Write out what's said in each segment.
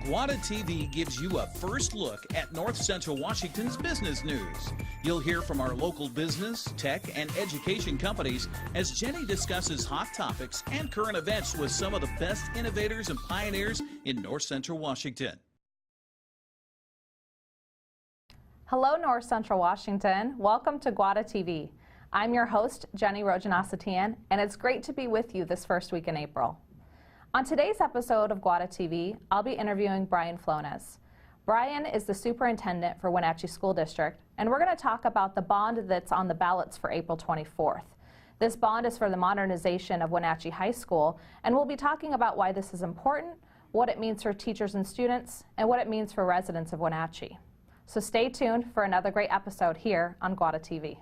Gwata TV gives you a first look at North Central Washington's business news. You'll hear from our local business, tech, and education companies as Jenny discusses hot topics and current events with some of the best innovators and pioneers in North Central Washington. Hello, North Central Washington. Welcome to Gwata TV. I'm your host, Jenny Rojanasatian, and it's great to be with you this first week in April. On today's episode of Gwata TV, I'll be interviewing Brian Flones. Brian is the superintendent for Wenatchee School District, and we're going to talk about the bond that's on the ballots for April 24th. This bond is for the modernization of Wenatchee High School, and we'll be talking about why this is important, what it means for teachers and students, and what it means for residents of Wenatchee. So stay tuned for another great episode here on Gwata TV.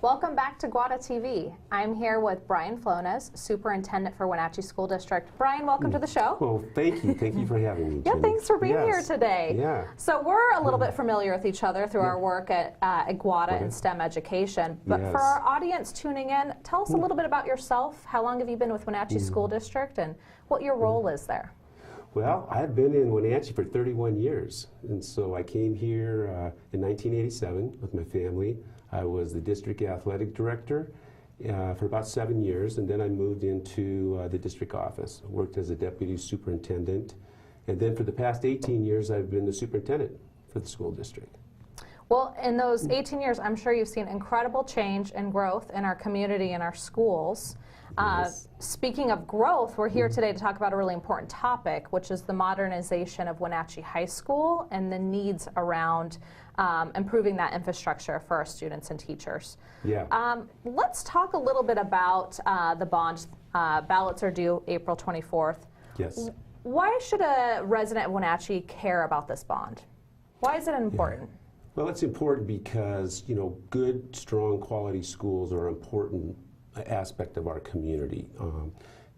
Welcome back to Gwata TV. I'm here with Brian Flones, Superintendent for Wenatchee School District. Brian, welcome to the show. Well, thank you. Thank you for having me, Jenny. Yeah, thanks for being here today. Yeah. So we're a little bit familiar with each other through our work at Gwata and STEM education. But for our audience tuning in, tell us a little bit about yourself. How long have you been with Wenatchee School District and what your role is there? Well, I've been in Wenatchee for 31 years. And so I came here in 1987 with my family. I was the district athletic director for about 7 years, and then I moved into the district office. I worked as a deputy superintendent, and then for the past 18 years I've been the superintendent for the school district. Well, in those 18 years, I'm sure you've seen incredible change and growth in our community and our schools. Speaking of growth, we're here today to talk about a really important topic, which is the modernization of Wenatchee High School and the needs around improving that infrastructure for our students and teachers. Yeah. Let's talk a little bit about the bond. Ballots are due April 24th. Yes. Why should a resident of Wenatchee care about this bond? Why is it important? Yeah. Well, it's important because, you know, good, strong, quality schools are an important aspect of our community.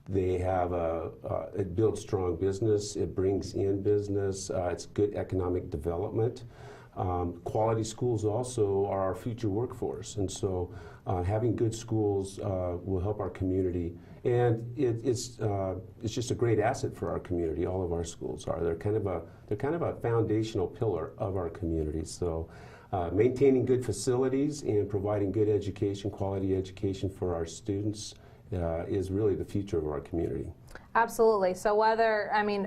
They have it builds strong business, it brings in business, it's good economic development. Quality schools also are our future workforce, and so having good schools will help our community, and it's just a great asset for our community. All of our schools are. They're kind of a foundational pillar of our community. So maintaining good facilities and providing good education, quality education for our students is really the future of our community. Absolutely. So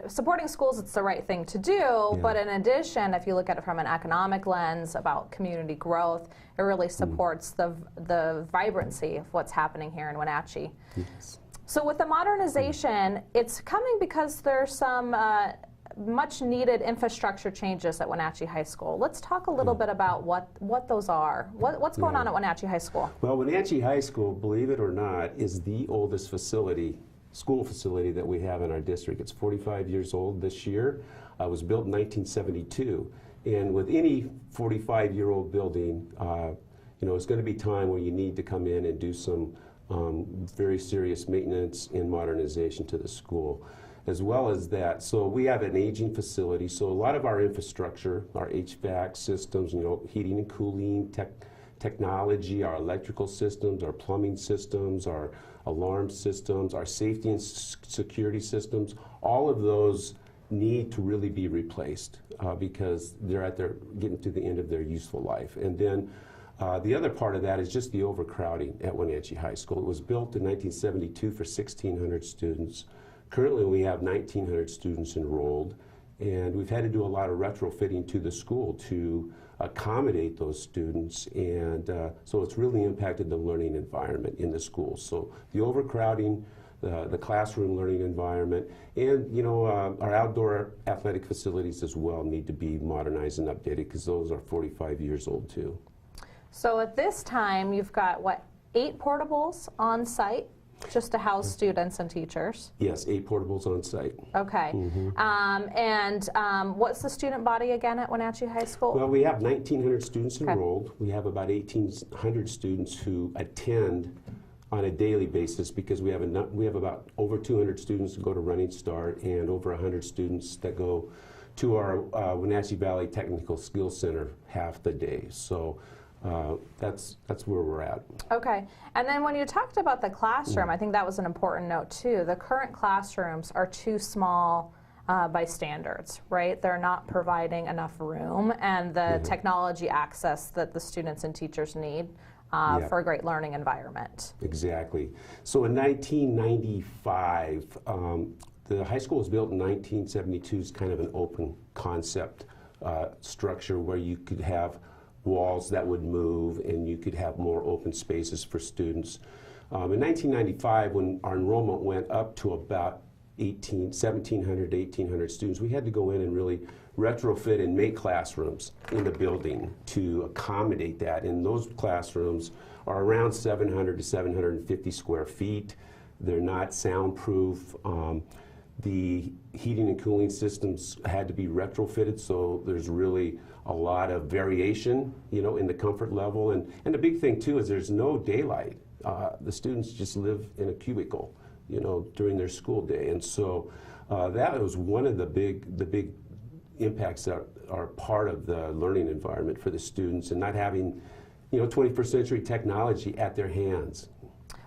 supporting schools, it's the right thing to do, but in addition, if you look at it from an economic lens about community growth, it really supports the vibrancy of what's happening here in Wenatchee. Yes. So with the modernization, it's coming because there's some much needed infrastructure changes at Wenatchee High School. Let's talk a little bit about what those are. What's going on at Wenatchee High School? Well, Wenatchee High School, believe it or not, is the oldest school facility that we have in our district. It's 45 years old this year. It was built in 1972. And with any 45-year-old building, you know, it's going to be time where you need to come in and do some very serious maintenance and modernization to the school. As well as that, so we have an aging facility, so a lot of our infrastructure, our HVAC systems, you know, heating and cooling, technology, our electrical systems, our plumbing systems, our alarm systems, our safety and security systems, all of those need to really be replaced because they're getting to the end of their useful life. And then the other part of that is just the overcrowding at Wenatchee High School. It was built in 1972 for 1,600 students. Currently, we have 1,900 students enrolled, and we've had to do a lot of retrofitting to the school to accommodate those students, and so it's really impacted the learning environment in the school. So the overcrowding, the classroom learning environment, and you know our outdoor athletic facilities as well need to be modernized and updated because those are 45 years old too. So at this time, you've got, what, 8 portables on site? Just to house students and teachers? Yes, 8 portables on site. Okay. What's the student body again at Wenatchee High School? Well, we have 1,900 students enrolled. We have about 1,800 students who attend on a daily basis because we have about over 200 students who go to Running Start and over 100 students that go to our Wenatchee Valley Technical Skills Center half the day. So that's where we're at. Okay, and then when you talked about the classroom, I think that was an important note too. The current classrooms are too small by standards, right? They're not providing enough room and the technology access that the students and teachers need for a great learning environment. Exactly. So in 1995, the high school was built in 1972 as kind of an open concept structure where you could have walls that would move and you could have more open spaces for students. In 1995, when our enrollment went up to about 1,700 to 1,800 students, we had to go in and really retrofit and make classrooms in the building to accommodate that. And those classrooms are around 700 to 750 square feet. They're not soundproof. The heating and cooling systems had to be retrofitted, so there's really a lot of variation, in the comfort level. And the big thing too is there's no daylight. The students just live in a cubicle, during their school day. And so that was one of the big impacts that are part of the learning environment for the students, and not having, 21st century technology at their hands.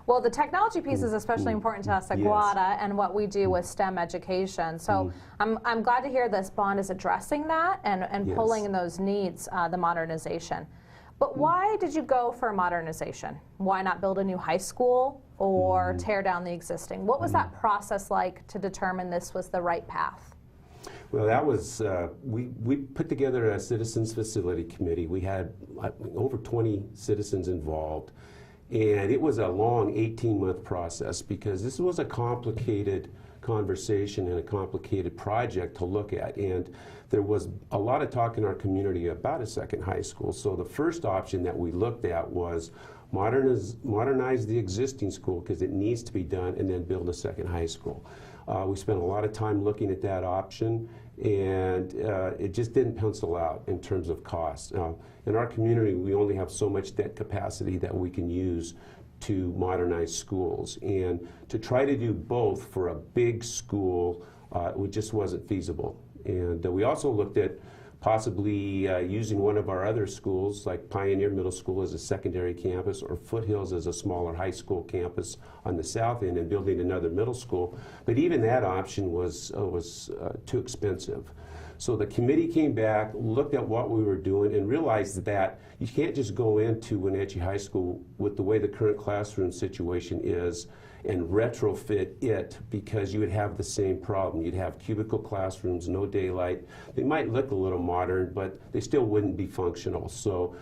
Well, the technology piece is especially important to us at Gwata and what we do with STEM education. So I'm glad to hear this bond is addressing that and pulling in those needs, the modernization. But why did you go for modernization? Why not build a new high school or tear down the existing? What was that process like to determine this was the right path? Well, that was, we put together a Citizens Facility Committee. We had over 20 citizens involved. And it was a long 18-month process because this was a complicated conversation and a complicated project to look at. And there was a lot of talk in our community about a second high school. So the first option that we looked at was modernize the existing school because it needs to be done, and then build a second high school. We spent a lot of time looking at that option, and it just didn't pencil out in terms of cost. In our community, we only have so much debt capacity that we can use to modernize schools. And to try to do both for a big school, it just wasn't feasible. And we also looked at possibly using one of our other schools, like Pioneer Middle School as a secondary campus, or Foothills as a smaller high school campus on the south end, and building another middle school. But even that option was too expensive. So the committee came back, looked at what we were doing, and realized that you can't just go into Wenatchee High School with the way the current classroom situation is and retrofit it, because you would have the same problem. You'd have cubicle classrooms, no daylight. They might look a little modern, but they still wouldn't be functional. So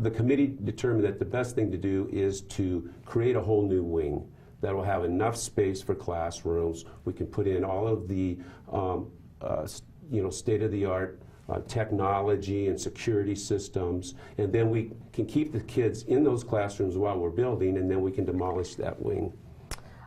the committee determined that the best thing to do is to create a whole new wing that will have enough space for classrooms. We can put in all of the state-of-the-art technology and security systems, and then we can keep the kids in those classrooms while we're building, and then we can demolish that wing.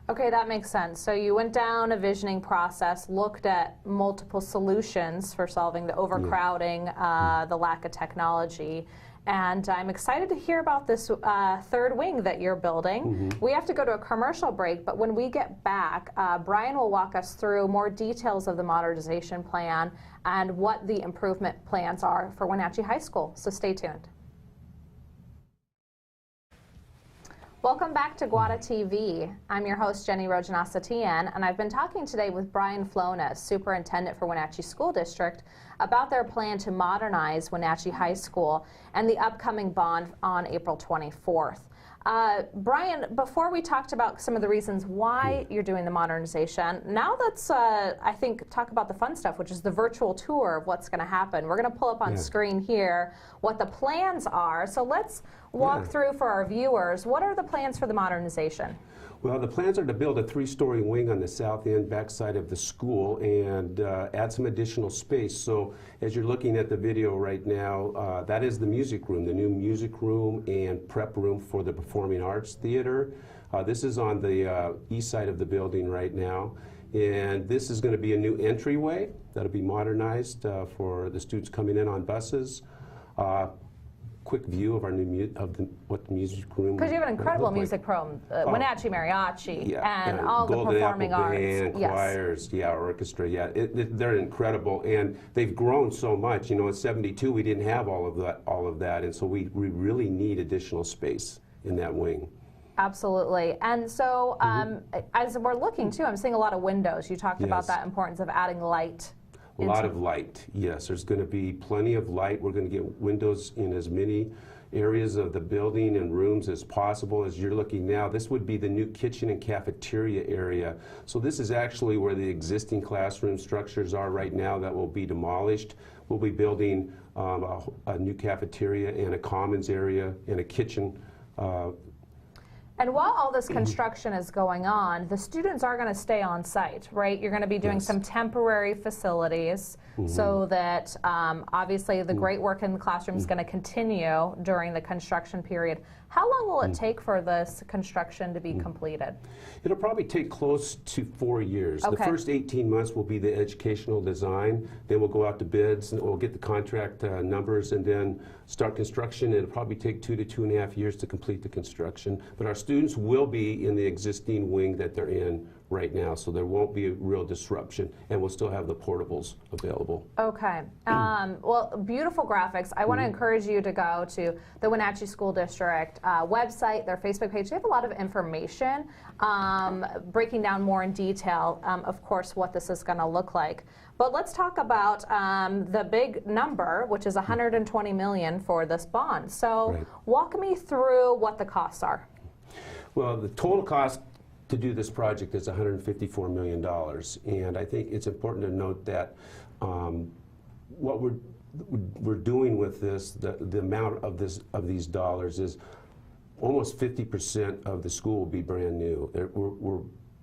Okay, that makes sense. So you went down a visioning process, looked at multiple solutions for solving the overcrowding, the lack of technology, and I'm excited to hear about this third wing that you're building. We have to go to a commercial break, but when we get back, Brian will walk us through more details of the modernization plan and what the improvement plans are for Wenatchee High School. So stay tuned. Welcome back to Gwata TV. I'm your host, Jenny Rojanasatian, and I've been talking today with Brian Flones, Superintendent for Wenatchee School District, about their plan to modernize Wenatchee High School and the upcoming bond on April 24th. Brian, before we talked about some of the reasons why you're doing the modernization, now let's, I think, talk about the fun stuff, which is the virtual tour of what's going to happen. We're going to pull up on screen here what the plans are. So let's walk through for our viewers. What are the plans for the modernization? Well, the plans are to build a 3-story wing on the south end backside of the school and add some additional space. So as you're looking at the video right now, that is the music room, the new music room and prep room for the Performing Arts Theater. This is on the east side of the building right now. And this is going to be a new entryway that'll be modernized for the students coming in on buses. quick view of our new what the music room? Because you have an incredible music room, Wenatchee Mariachi, and all the performing arts. Band, choirs, orchestra, they're incredible, and they've grown so much. You know, in '72 we didn't have all of that, and so we really need additional space in that wing. Absolutely. And so as we're looking too, I'm seeing a lot of windows. You talked about that importance of adding light. A lot of light, yes. There's going to be plenty of light. We're going to get windows in as many areas of the building and rooms as possible. As you're looking now, this would be the new kitchen and cafeteria area. So this is actually where the existing classroom structures are right now that will be demolished. We'll be building a new cafeteria and a commons area and a kitchen. And while all this construction is going on, the students are going to stay on site, right? You're going to be doing some temporary facilities so that obviously the great work in the classroom is going to continue during the construction period. How long will it take for this construction to be completed? It'll probably take close to 4 years. Okay. The first 18 months will be the educational design. Then we'll go out to bids and we'll get the contract numbers and then start construction. It'll probably take 2 to 2.5 years to complete the construction. But our students will be in the existing wing that they're in right now, so there won't be a real disruption, and we'll still have the portables available. Okay. Well, beautiful graphics. I want to encourage you to go to the Wenatchee School District website, their Facebook page. They have a lot of information breaking down more in detail, of course, what this is going to look like. But let's talk about the big number, which is $120 million for this bond. So walk me through what the costs are. Well, the total cost to do this project is $154 million, and I think it's important to note that what we're doing with this, the amount of these dollars is almost 50% of the school will be brand new. We're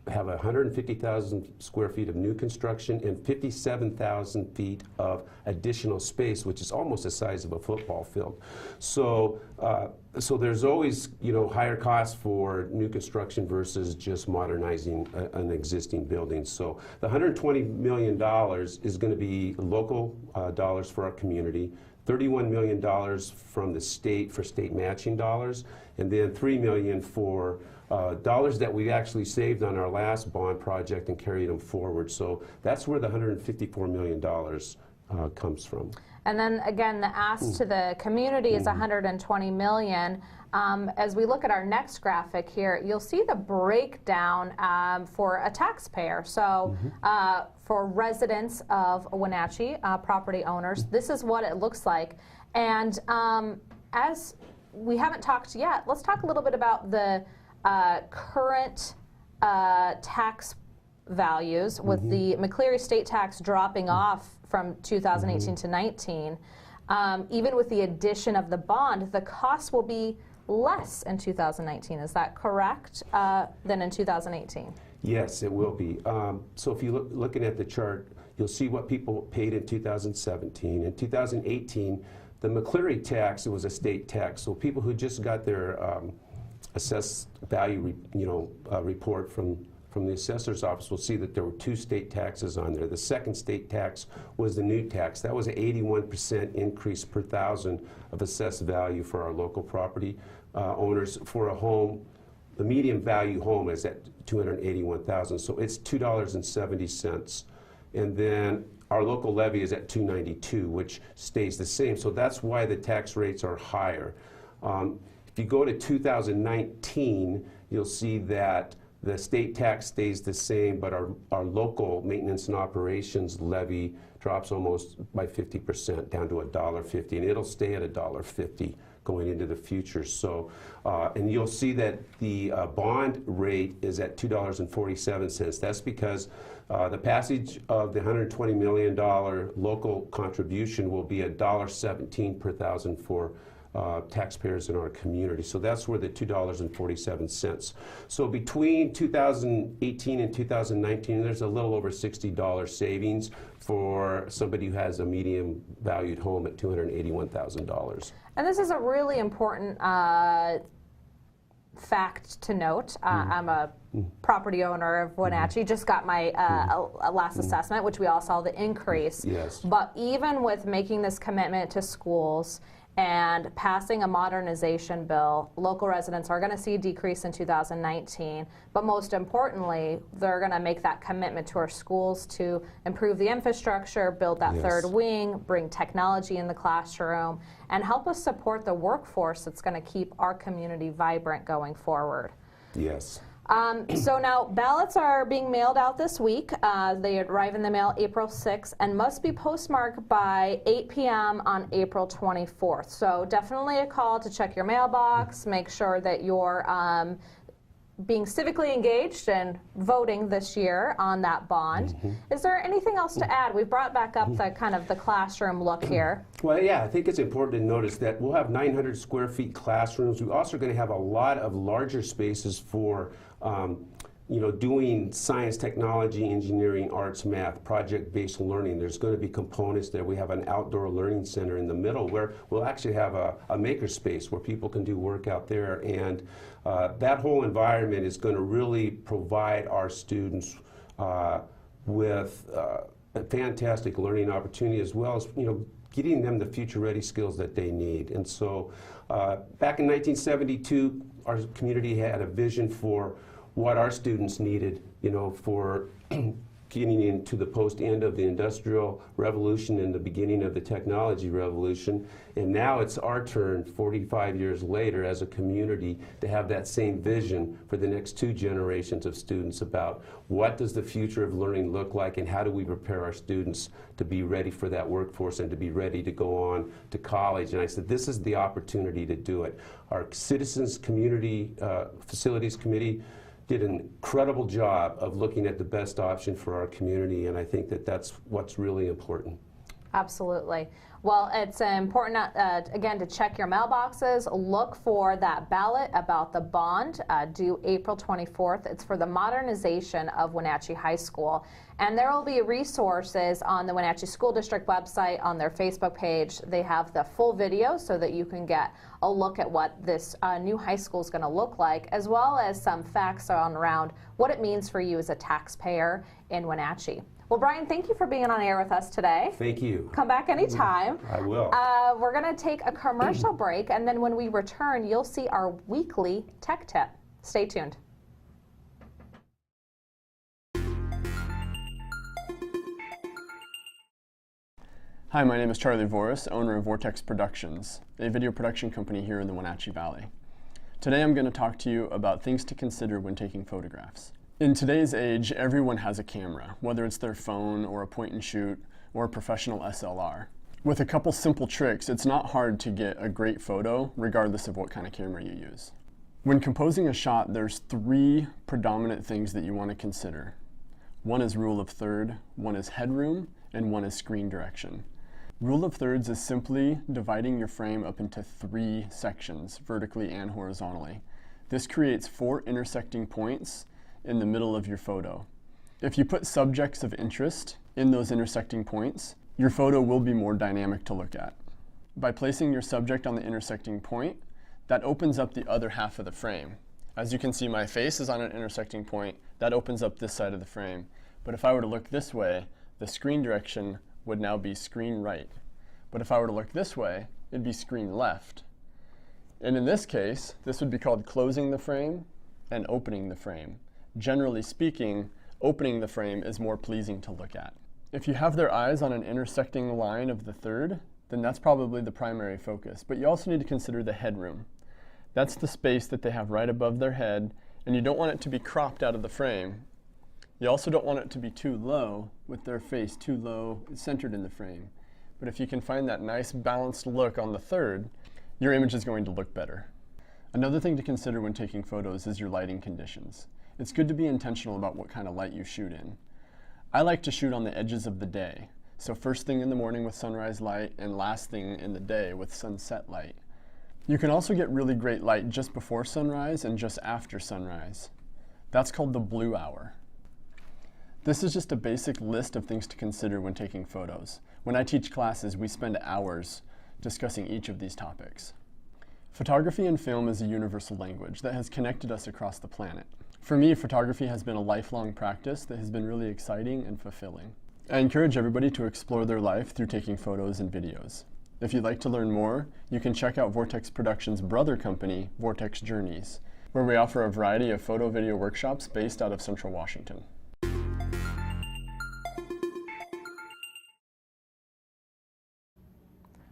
have 150,000 square feet of new construction and 57,000 feet of additional space, which is almost the size of a football field. So, so there's always, you know, higher costs for new construction versus just modernizing an existing building. So the $120 million is going to be local dollars for our community, $31 million from the state for state matching dollars, and then $3 million for dollars that we actually saved on our last bond project and carried them forward. So that's where the $154 million comes from. And then again, the ask to the community is $120 million. As we look at our next graphic here, you'll see the breakdown for a taxpayer. So for residents of Wenatchee, property owners, this is what it looks like. And as we haven't talked yet, let's talk a little bit about the current tax values with the McCleary state tax dropping off from 2018 to 19. Even with the addition of the bond, the cost will be less in 2019. Is that correct, than in 2018? Yes, it will be. So if you looking at the chart, you'll see what people paid in 2017. In 2018, the McCleary tax, it was a state tax, so people who just got their assessed value report from the assessor's office will see that there were 2 state taxes on there. The second state tax was the new tax. That was an 81% increase per thousand of assessed value for our local property owners. For a home, the median value home is at $281,000, so it's $2.70. And then our local levy is at $292, which stays the same. So that's why the tax rates are higher. If you go to 2019, you'll see that the state tax stays the same, but our local maintenance and operations levy drops almost by 50%, down to $1.50, and it'll stay at $1.50 going into the future. So, and you'll see that the bond rate is at $2.47. That's because the passage of the $120 million local contribution will be $1.17 per thousand for taxpayers in our community. So that's where the $2.47. So between 2018 and 2019, there's a little over $60 savings for somebody who has a medium valued home at $281,000. And this is a really important fact to note. I'm a property owner of Wenatchee, just got my last assessment, which we all saw the increase. Yes. But even with making this commitment to schools and passing a modernization bill, local residents are going to see a decrease in 2019, but most importantly, they're going to make that commitment to our schools to improve the infrastructure, build that third wing, bring technology in the classroom, and help us support the workforce that's going to keep our community vibrant going forward. Yes. So now ballots are being mailed out this week. They arrive in the mail April 6th and must be postmarked by 8 p.m. on April 24th. So definitely a call to check your mailbox, make sure that you're being civically engaged and voting this year on that bond. Is there anything else to add? We've brought back up the kind of the classroom look here. Well, yeah, I think it's important to notice that we'll have 900 square feet classrooms. We're also going to have a lot of larger spaces for doing science, technology, engineering, arts, math, project-based learning. There's going to be components there. We have an outdoor learning center in the middle where we'll actually have a maker space where people can do work out there. And that whole environment is going to really provide our students with a fantastic learning opportunity, as well as getting them the future-ready skills that they need. And so back in 1972, our community had a vision for what our students needed, for getting into the post-end of the Industrial Revolution and the beginning of the Technology Revolution. And now it's our turn, 45 years later, as a community, to have that same vision for the next 2 generations of students about what does the future of learning look like, and how do we prepare our students to be ready for that workforce and to be ready to go on to college. And I said, this is the opportunity to do it. Our Citizens Community Facilities Committee did an incredible job of looking at the best option for our community, and I think that that's what's really important. Absolutely. Well, it's important, again, to check your mailboxes. Look for that ballot about the bond due April 24th. It's for the modernization of Wenatchee High School. And there will be resources on the Wenatchee School District website, on their Facebook page. They have the full video so that you can get a look at what this new high school is going to look like, as well as some facts around what it means for you as a taxpayer in Wenatchee. Well, Brian, thank you for being on air with us today. Thank you. Come back anytime. I will. We're going to take a commercial break, and then when we return, you'll see our weekly tech tip. Stay tuned. Hi, my name is Charlie Voris, owner of Vortex Productions, a video production company here in the Wenatchee Valley. Today I'm going to talk to you about things to consider when taking photographs. In today's age, everyone has a camera, whether it's their phone or a point and shoot or a professional SLR. With a couple simple tricks, it's not hard to get a great photo regardless of what kind of camera you use. When composing a shot, there's 3 predominant things that you want to consider. One is rule of third, one is headroom, and one is screen direction. Rule of thirds is simply dividing your frame up into 3 sections, vertically and horizontally. This creates 4 intersecting points in the middle of your photo. If you put subjects of interest in those intersecting points, your photo will be more dynamic to look at. By placing your subject on the intersecting point, that opens up the other half of the frame. As you can see, my face is on an intersecting point. That opens up this side of the frame. But if I were to look this way, the screen direction would now be screen right. But if I were to look this way, it'd be screen left. And in this case, this would be called closing the frame and opening the frame. Generally speaking, opening the frame is more pleasing to look at. If you have their eyes on an intersecting line of the third, then that's probably the primary focus. But you also need to consider the headroom. That's the space that they have right above their head, and you don't want it to be cropped out of the frame. You also don't want it to be too low, with their face too low, centered in the frame. But if you can find that nice balanced look on the third, your image is going to look better. Another thing to consider when taking photos is your lighting conditions. It's good to be intentional about what kind of light you shoot in. I like to shoot on the edges of the day. So first thing in the morning with sunrise light and last thing in the day with sunset light. You can also get really great light just before sunrise and just after sunrise. That's called the blue hour. This is just a basic list of things to consider when taking photos. When I teach classes, we spend hours discussing each of these topics. Photography and film is a universal language that has connected us across the planet. For me, photography has been a lifelong practice that has been really exciting and fulfilling. I encourage everybody to explore their life through taking photos and videos. If you'd like to learn more, you can check out Vortex Productions' brother company, Vortex Journeys, where we offer a variety of photo-video workshops based out of Central Washington.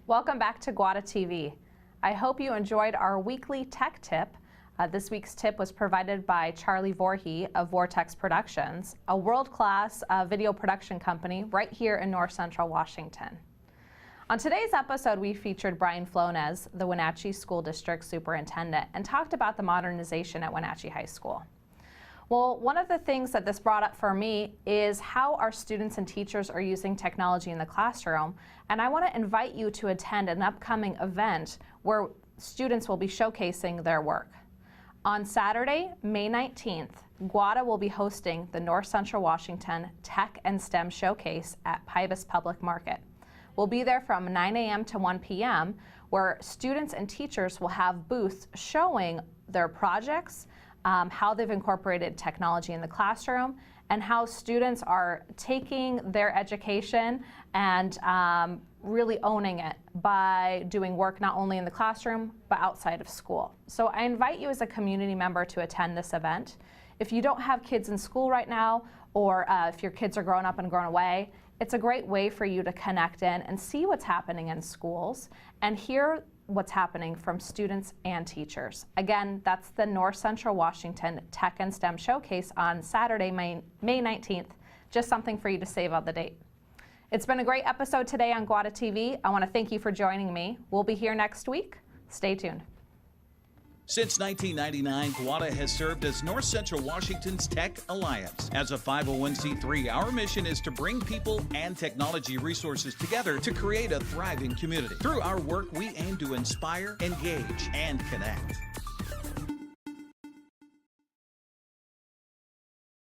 Welcome back to Gwata TV. I hope you enjoyed our weekly tech tip. This week's tip was provided by Charlie Voorhees of Vortex Productions, a world-class video production company right here in North Central Washington. On today's episode, we featured Brian Flones, the Wenatchee School District Superintendent, and talked about the modernization at Wenatchee High School. Well, one of the things that this brought up for me is how our students and teachers are using technology in the classroom, and I want to invite you to attend an upcoming event where students will be showcasing their work. On Saturday, May 19th, Gwata will be hosting the North Central Washington Tech and STEM Showcase at Pybus Public Market. We'll be there from 9 a.m. to 1 p.m., where students and teachers will have booths showing their projects, how they've incorporated technology in the classroom, and how students are taking their education and really owning it by doing work not only in the classroom, but outside of school. So I invite you as a community member to attend this event. If you don't have kids in school right now, or if your kids are grown up and grown away, it's a great way for you to connect in and see what's happening in schools and hear what's happening from students and teachers. Again, that's the North Central Washington Tech and STEM Showcase on Saturday, May 19th. Just something for you to save out the date. It's been a great episode today on Gwata TV. I want to thank you for joining me. We'll be here next week. Stay tuned. Since 1999, Gwata has served as North Central Washington's Tech Alliance. As a 501c3, our mission is to bring people and technology resources together to create a thriving community. Through our work, we aim to inspire, engage, and connect.